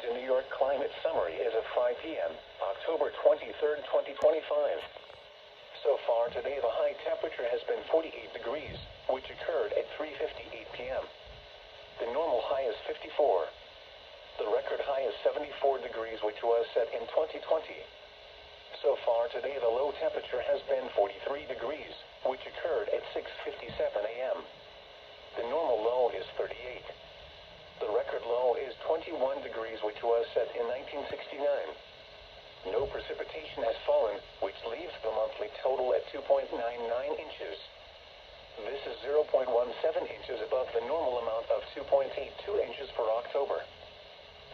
The New York Climate Summary is at 5 p.m., October 23rd, 2025. So far today, the high temperature has been 48 degrees, which occurred at 3:58 p.m. The normal high is 54. The record high is 74 degrees, which was set in 2020. So far today, the low temperature has been 43 degrees, which occurred at 6:57 a.m. The normal low is 38. The record low is 21 degrees, which was set in 1969. No precipitation has fallen, which leaves the monthly total at 2.99 inches. This is 0.17 inches above the normal amount of 2.82 inches for October.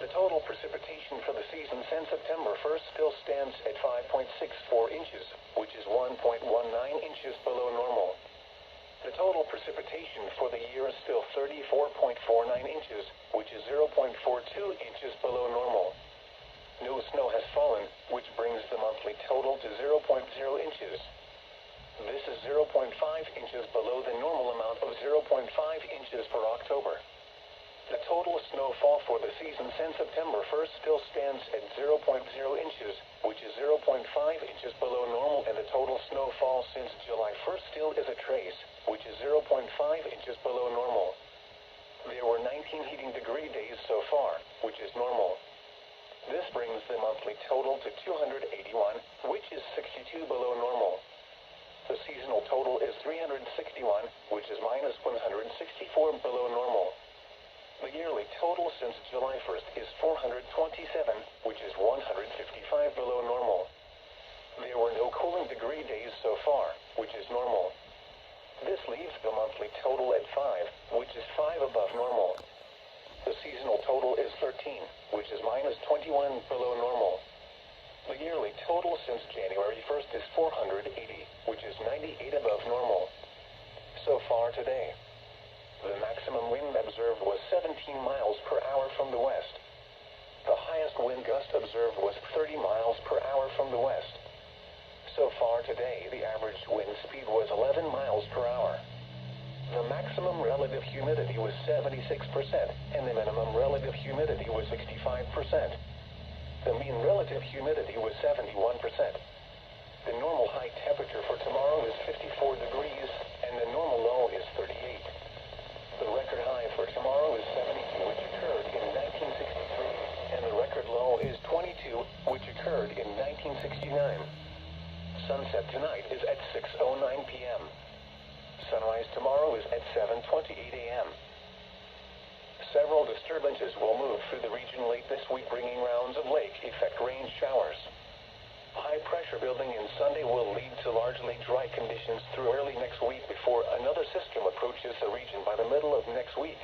The total precipitation for the season since September 1st still stands at 5.64 inches, which is 1.19 inches below normal. The total precipitation for the year is still 34.49 inches, which is 0.42 inches below normal. No snow has fallen, which brings the monthly total to 0.0 inches. This is 0.5 inches below the normal amount of 0.5 inches for October. The total snowfall for the season since September 1st still stands at 0.0 inches, which is 0.5 inches below normal, and the total snowfall since July 1st still is a trace, which is 0.5 inches below normal. There were 19 heating degree days so far, which is normal. This brings the monthly total to 281, which is 62 below normal. The seasonal total is 361, which is minus 164 below normal. The yearly total since July 1st is 427, which is 155 below normal. There were no cooling degree days so far, which is normal. This leaves the monthly total at 5, which is 5 above normal. The seasonal total is 13, which is minus 21 below normal. The yearly total since January 1st is 480, which is 98 above normal. So far today, the maximum wind observed was 17 miles per hour from the west. The highest wind gust observed was 30 miles per hour from the west. So far today, the average wind speed was 11 miles per hour. The maximum relative humidity was 76%, and the minimum relative humidity was 65%. The mean relative humidity was 71%. The normal high temperature for tomorrow is 54 degrees, and the normal low is 38. The record high for tomorrow is 72, which occurred in 1963, and the record low is 22, which occurred in 1969. Sunset tonight is at 6:09 p.m. Sunrise tomorrow is at 7:28 a.m. Several disturbances will move through the region late this week, bringing rounds of lake effect rain showers. High pressure building in Sunday will lead to largely dry conditions through early next week before another system approaches the region by the middle of next week.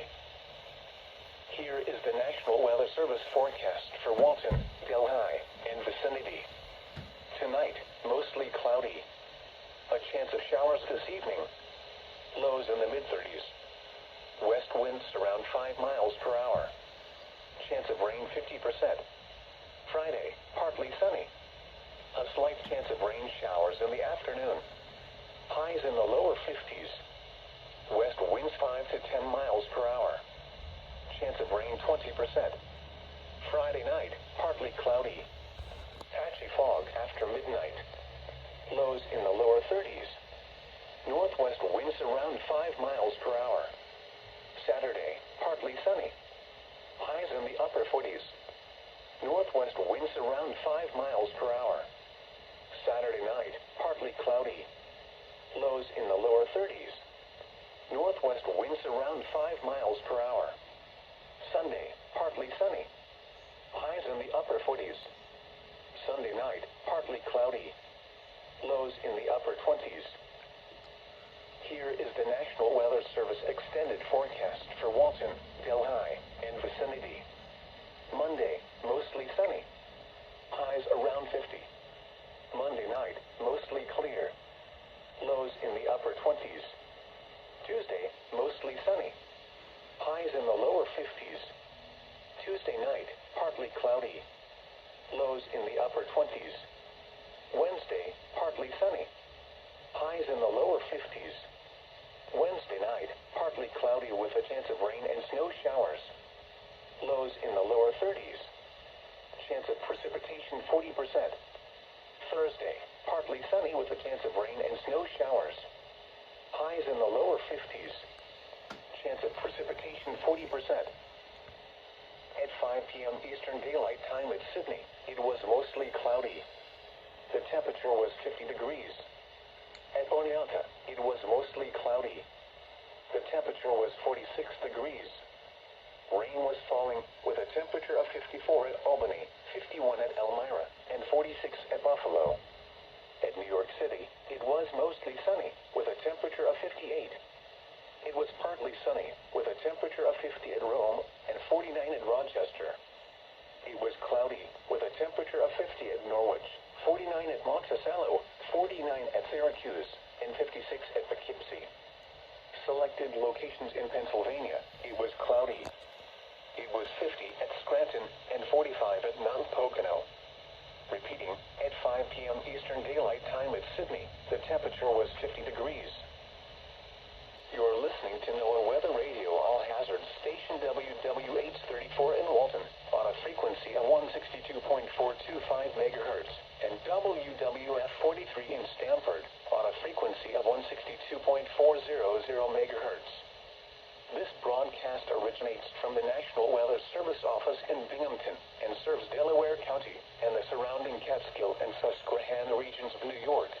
Here is the National Weather Service forecast for Walton, Delhi, and vicinity. Tonight, mostly cloudy. A chance of showers this evening. Lows in the mid-30s. West winds around 5 miles per hour. Chance of rain 50%. Friday, partly sunny. A slight chance of rain showers in the afternoon. Highs in the lower 50s. West winds 5 to 10 miles per hour. Chance of rain 20%. Friday night, partly cloudy. Patchy fog after midnight. Lows in the lower 30s. Northwest winds around 5 miles per hour. Saturday, partly sunny. Highs in the upper 40s. Northwest winds around 5 miles per hour. Saturday night, partly cloudy. Lows in the lower 30s. Northwest winds around 5 miles per hour. Sunday, partly sunny. Highs in the upper 40s. Sunday night, partly cloudy. Lows in the upper 20s. Here is the National Weather Service extended forecast for Walton, Delhi, and vicinity. Monday, mostly sunny. Highs around 50. Monday night, mostly clear. Lows in the upper 20s. Tuesday, mostly sunny. Highs in the lower 50s. Tuesday night, partly cloudy. Lows in the upper 20s. Wednesday, partly sunny. Highs in the lower 50s. Wednesday night, partly cloudy with a chance of rain and snow showers. Lows in the lower 30s. chance of precipitation 40%. Thursday, partly sunny with a chance of rain and snow showers. Highs in the lower 50s. Chance of precipitation 40%. At 5 p.m. Eastern Daylight Time at Sydney, it was mostly cloudy. The temperature was 50 degrees. At Oneonta, it was mostly cloudy. The temperature was 46 degrees. Rain was falling with a temperature of 54 at Albany, 51 at Elmira, and 46 at Buffalo. At New York City, it was mostly sunny with a temperature of 58. It was partly sunny with a temperature of 50 at Rome and 49 at Rochester. It was cloudy with a temperature of 50 at Norwich, 49 at Monticello, 49 at Syracuse, and 56 at Poughkeepsie. Selected locations in Pennsylvania, it was cloudy. It was 50 at Scranton and 45 at Mount Pocono. Repeating, at 5 p.m. Eastern Daylight Time at Sydney, the temperature was 50 degrees. You're listening to NOAA Weather Radio All Hazards Station WWH44 in Walton on a frequency of 162.425 megahertz and WWF43 in Stamford on a frequency of 162.400 megahertz. This broadcast originates from the National Weather Service Office in Binghamton and serves Delaware County and the surrounding Catskill and Susquehanna regions of New York.